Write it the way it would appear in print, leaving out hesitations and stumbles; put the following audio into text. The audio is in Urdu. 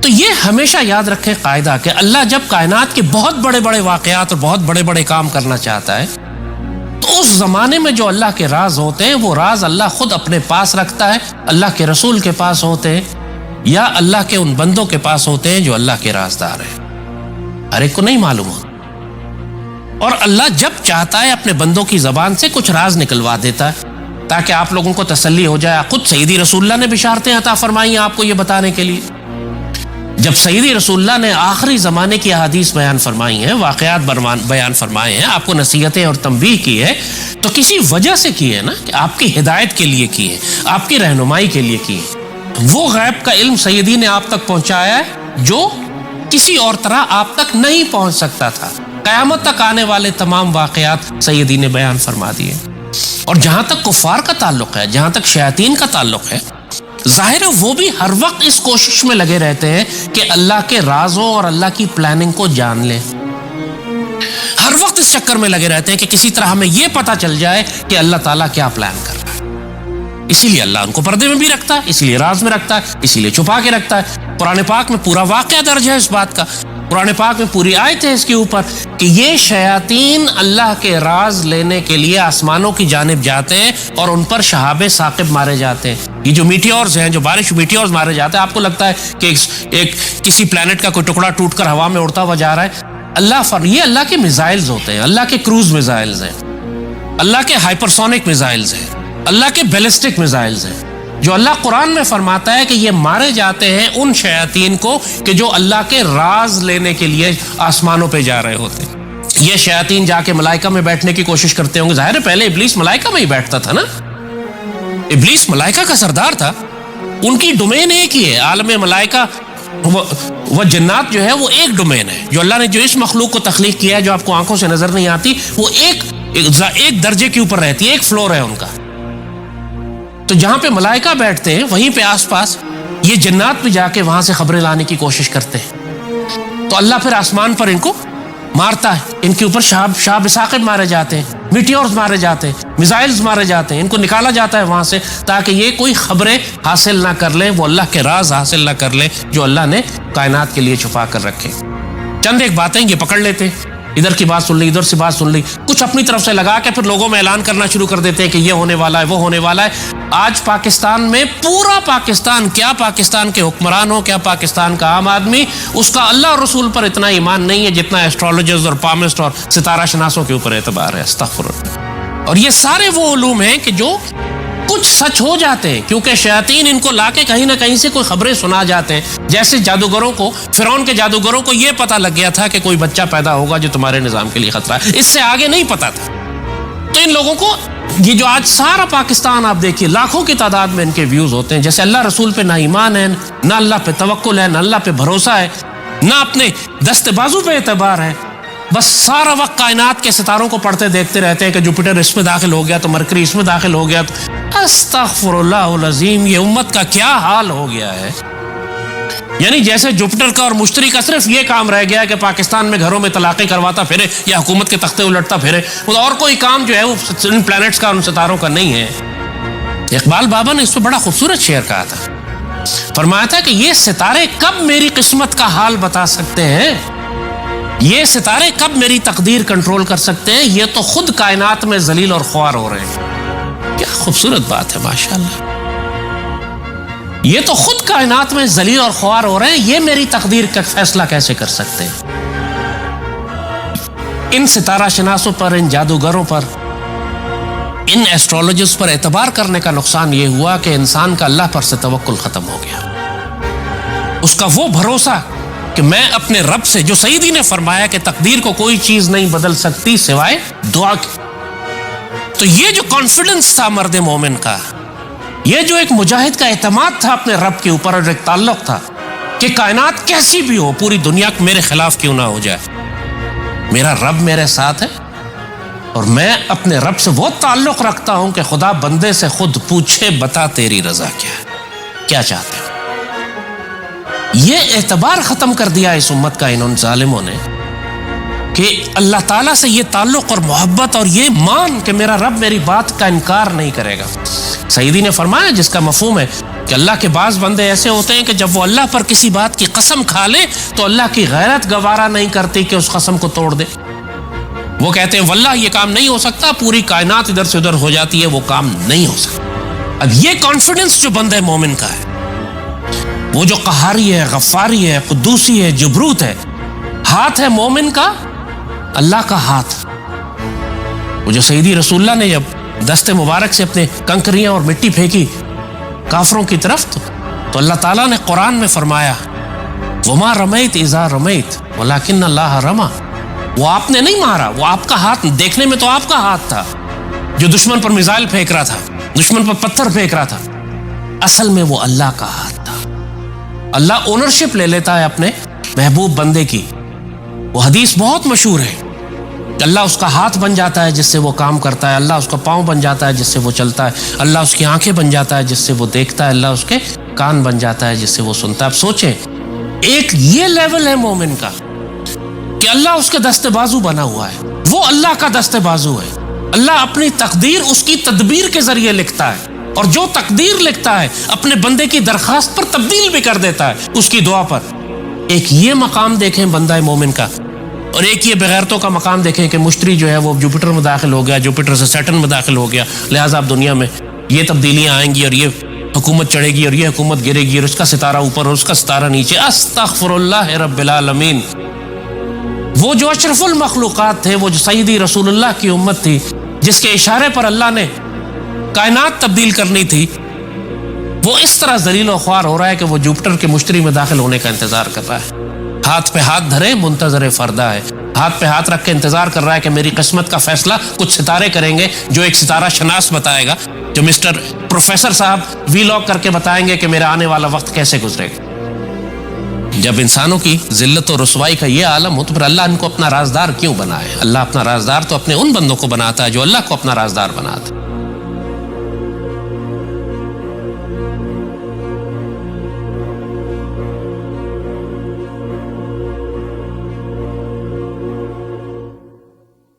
تو یہ ہمیشہ یاد رکھے قاعدہ کہ اللہ جب کائنات کے بہت بڑے بڑے واقعات اور بہت بڑے بڑے کام کرنا چاہتا ہے تو اس زمانے میں جو اللہ کے راز ہوتے ہیں وہ راز اللہ خود اپنے پاس رکھتا ہے، اللہ کے رسول کے پاس ہوتے ہیں یا اللہ کے ان بندوں کے پاس ہوتے ہیں جو اللہ کے رازدار ہیں، ہر ایک کو نہیں معلوم ہوتا۔ اور اللہ جب چاہتا ہے اپنے بندوں کی زبان سے کچھ راز نکلوا دیتا ہے تاکہ آپ لوگوں کو تسلی ہو جائے۔ خود سیدی رسول اللہ نے بشارتیں عطا فرمائی ہیں آپ کو یہ بتانے کے لیے۔ جب سیدی رسول اللہ نے آخری زمانے کی احادیث بیان فرمائی ہیں، واقعات بیان فرمائے ہیں، آپ کو نصیحتیں اور تنبیہ کی ہے تو کسی وجہ سے کی ہے نا، کہ آپ کی ہدایت کے لیے کی ہے، آپ کی رہنمائی کے لیے کی ہے۔ وہ غیب کا علم سیدی نے آپ تک پہنچایا ہے جو کسی اور طرح آپ تک نہیں پہنچ سکتا تھا۔ قیامت تک آنے والے تمام واقعات سیدی نے بیان فرما دیے۔ اور جہاں تک کفار کا تعلق ہے، جہاں تک شیاطین کا تعلق ہے، ظاہر ہے وہ بھی ہر وقت اس کوشش میں لگے رہتے ہیں کہ اللہ کے رازوں اور اللہ کی پلاننگ کو جان لیں۔ ہر وقت اس چکر میں لگے رہتے ہیں کہ کسی طرح ہمیں یہ پتا چل جائے کہ اللہ تعالیٰ کیا پلان کر رہا ہے۔ اسی لیے اللہ ان کو پردے میں بھی رکھتا ہے، اسی لیے راز میں رکھتا ہے، اسی لیے چھپا کے رکھتا ہے۔ قرآن پاک میں پورا واقعہ درج ہے اس بات کا، قرآن پاک میں پوری آیت ہے اس کے اوپر کہ یہ شیاطین اللہ کے راز لینے کے لیے آسمانوں کی جانب جاتے ہیں اور ان پر شہاب ثاقب مارے جاتے ہیں۔ یہ جو میٹیورز ہیں، جو بارش میٹیورز مارے جاتے ہیں، آپ کو لگتا ہے کہ ایک کسی پلانٹ کا کوئی ٹکڑا ٹوٹ کر ہوا میں اڑتا ہوا جا رہا ہے۔ یہ اللہ کے میزائلز ہوتے ہیں، اللہ کے کروز میزائلز ہیں، اللہ کے ہائپرسونک میزائلز ہیں، اللہ کے بیلسٹک میزائلز ہیں، جو اللہ قرآن میں فرماتا ہے کہ یہ مارے جاتے ہیں ان شیاطین کو کہ جو اللہ کے راز لینے کے لیے آسمانوں پہ جا رہے ہوتے ہیں۔ یہ شیاطین جا کے ملائکہ میں بیٹھنے کی کوشش کرتے ہوں گے، ظاہر ہے پہلے ابلیس ملائکہ میں ہی بیٹھتا تھا نا، ابلیس ملائکہ کا سردار تھا، ان کی ڈومین ایک ہی ہے، عالم ملائکہ وہ جنات جو ہے وہ ایک ڈومین ہے۔ جو اللہ نے جو اس مخلوق کو تخلیق کیا ہے جو آپ کو آنکھوں سے نظر نہیں آتی، وہ ایک درجے کے اوپر رہتی ہے، ایک فلور ہے ان کا۔ تو جہاں پہ ملائکہ بیٹھتے ہیں وہیں پہ آس پاس یہ جنات بھی جا کے وہاں سے خبریں لانے کی کوشش کرتے ہیں۔ تو اللہ پھر آسمان پر ان کو مارتا ہے، ان کے اوپر شہاب ثاقب مارے جاتے ہیں، میٹیورز مارے جاتے ہیں، میزائلز مارے جاتے ہیں، ان کو نکالا جاتا ہے وہاں سے تاکہ یہ کوئی خبریں حاصل نہ کر لیں، وہ اللہ کے راز حاصل نہ کر لیں جو اللہ نے کائنات کے لیے چھپا کر رکھے۔ چند ایک باتیں یہ پکڑ لیتے ہیں، ادھر کی بات سن لی، ادھر سے بات سن لی، کچھ اپنی طرف سے لگا کے پھر لوگوں میں اعلان کرنا شروع کر دیتے ہیں کہ یہ ہونے والا ہے، وہ ہونے والا ہے۔ آج پاکستان میں پورا پاکستان، کیا پاکستان کے حکمران ہو، کیا پاکستان کا عام آدمی، اس کا اللہ اور رسول پر اتنا ایمان نہیں ہے جتنا ایسٹرولوجرز اور پامسٹ اور ستارہ شناسوں کے اوپر اعتبار ہے۔ استغفر اللہ۔ اور یہ سارے وہ علوم ہیں کہ جو کچھ سچ ہو جاتے ہیں کیونکہ شیاطین ان کو لا کے کہیں نہ کہیں سے کوئی خبریں سنا جاتے ہیں۔ جیسے جادوگروں کو، فرعون کے جادوگروں کو یہ پتا لگ گیا تھا کہ کوئی بچہ پیدا ہوگا جو تمہارے نظام کے لیے خطرہ ہے، اس سے آگے نہیں پتا تھا۔ تو ان لوگوں کو یہ جو آج سارا پاکستان آپ دیکھیے لاکھوں کی تعداد میں ان کے ویوز ہوتے ہیں، جیسے اللہ رسول پہ نہ ایمان ہے، نہ اللہ پہ توکل ہے، نہ اللہ پہ بھروسہ ہے، نہ اپنے دست بازو پہ اعتبار ہے، بس سارا وقت کائنات کے ستاروں کو پڑھتے دیکھتے رہتے ہیں کہ جوپیٹر اس میں داخل ہو گیا تو مرکری اس میں داخل ہو گیا۔ استغفر اللہ العظیم، یہ امت کا کیا حال ہو گیا ہے۔ یعنی جیسے جوپیٹر کا اور مشتری کا صرف یہ کام رہ گیا ہے کہ پاکستان میں گھروں میں طلاقیں کرواتا پھرے یا حکومت کے تختے الٹتا پھرے، اور کوئی کام جو ہے وہ ان پلانٹس کا، ان ستاروں کا نہیں ہے۔ اقبال بابا نے اس پہ بڑا خوبصورت شعر کہا تھا، فرمایا تھا کہ یہ ستارے کب میری قسمت کا حال بتا سکتے ہیں، یہ ستارے کب میری تقدیر کنٹرول کر سکتے ہیں، یہ تو خود کائنات میں ذلیل اور خوار ہو رہے ہیں۔ کیا خوبصورت بات ہے ماشاءاللہ، یہ تو خود کائنات میں ذلیل اور خوار ہو رہے ہیں، یہ میری تقدیر کا فیصلہ کیسے کر سکتے ہیں۔ ان ستارہ شناسوں پر، ان جادوگروں پر، ان ایسٹرولوجرز پر اعتبار کرنے کا نقصان یہ ہوا کہ انسان کا اللہ پر سے توکل ختم ہو گیا۔ اس کا وہ بھروسہ کہ میں اپنے رب سے، جو سیدی نے فرمایا کہ تقدیر کو کوئی چیز نہیں بدل سکتی سوائے دعا کی، تو یہ جو کانفیڈنس تھا مرد مومن کا، یہ جو ایک مجاہد کا اعتماد تھا اپنے رب کے اوپر، اور ایک تعلق تھا کہ کائنات کیسی بھی ہو، پوری دنیا میرے خلاف کیوں نہ ہو جائے، میرا رب میرے ساتھ ہے، اور میں اپنے رب سے وہ تعلق رکھتا ہوں کہ خدا بندے سے خود پوچھے بتا تیری رضا کیا ہے، کیا چاہتے ہو۔ یہ اعتبار ختم کر دیا اس امت کا ان ظالموں نے کہ اللہ تعالیٰ سے یہ تعلق اور محبت اور یہ مان کہ میرا رب میری بات کا انکار نہیں کرے گا۔ سیدی نے فرمایا جس کا مفہوم ہے کہ اللہ کے بعض بندے ایسے ہوتے ہیں کہ جب وہ اللہ پر کسی بات کی قسم کھا لے تو اللہ کی غیرت گوارا نہیں کرتی کہ اس قسم کو توڑ دے. وہ کہتے ہیں واللہ یہ کام نہیں ہو سکتا, پوری کائنات ادھر سے ادھر ہو جاتی ہے, وہ کام نہیں ہو سکتا. اب یہ کانفیڈنس جو بندہ مومن کا ہے, وہ جو قہاری ہے, غفاری ہے, قدوسی ہے, جبروت ہے, ہاتھ ہے مومن کا اللہ کا ہاتھ. وہ جو سیدی رسول اللہ نے جب دست مبارک سے اپنے کنکریاں اور مٹی پھینکی کافروں کی طرف, تو اللہ تعالیٰ نے قرآن میں فرمایا وما رمیت اذا رمیت ولکن اللہ رما. وہ آپ نے نہیں مارا, وہ آپ کا ہاتھ, دیکھنے میں تو آپ کا ہاتھ تھا جو دشمن پر میزائل پھینک رہا تھا, دشمن پر پتھر پھینک رہا تھا, اصل میں وہ اللہ کا ہاتھ تھا. اللہ اونرشپ لے لیتا ہے اپنے محبوب بندے کی. وہ حدیث بہت مشہور ہے کہ اللہ اس کا ہاتھ بن جاتا ہے جس سے وہ کام کرتا ہے, اللہ اس کا پاؤں بن جاتا ہے جس سے وہ چلتا ہے, اللہ اس کی آنکھیں بن جاتا ہے جس سے وہ دیکھتا ہے, اللہ اس کے کان بن جاتا ہے جس سے وہ سنتا ہے. اب سوچیں, ایک یہ لیول ہے مومن کا کہ اللہ اس کے دست بازو بنا ہوا ہے, وہ اللہ کا دست بازو ہے. اللہ اپنی تقدیر اس کی تدبیر کے ذریعے لکھتا ہے, اور جو تقدیر لکھتا ہے اپنے بندے کی درخواست پر تبدیل بھی کر دیتا ہے اس کی دعا پر. ایک یہ مقام دیکھیں بندہ مومن کا, اور ایک یہ بغیرتوں کا مقام دیکھیں کہ مشتری جو ہے وہ جوپیٹر میں داخل ہو گیا, جوپیٹر سے سیٹرن میں داخل ہو گیا, لہٰذا اب دنیا میں یہ تبدیلیاں آئیں گی اور یہ حکومت چڑھے گی اور یہ حکومت گرے گی اور اس کا ستارہ اوپر اور اس کا ستارہ نیچے. استغفر اللہ رب العالمین. وہ جو اشرف المخلوقات تھے, وہ جو سیدی رسول اللہ کی امت تھی, جس کے اشارے پر اللہ نے کائنات تبدیل کرنی تھی, وہ اس طرح ذلیل و خوار ہو رہا ہے کہ وہ جوپیٹر کے مشتری میں داخل ہونے کا انتظار کر رہا ہے. ہاتھ پہ ہاتھ دھرے منتظر فردا ہے, ہاتھ پہ ہاتھ رکھ کے انتظار کر رہا ہے کہ میری قسمت کا فیصلہ کچھ ستارے کریں گے, جو ایک ستارہ شناس بتائے گا, جو مسٹر پروفیسر صاحب وی لاگ کر کے بتائیں گے کہ میرا آنے والا وقت کیسے گزرے گا. جب انسانوں کی ذلت و رسوائی کا یہ عالم ہو تو پھر اللہ ان کو اپنا رازدار کیوں بنائے؟ اللہ اپنا رازدار تو اپنے ان بندوں کو بناتا ہے جو اللہ کو اپنا رازدار بناتا ہے.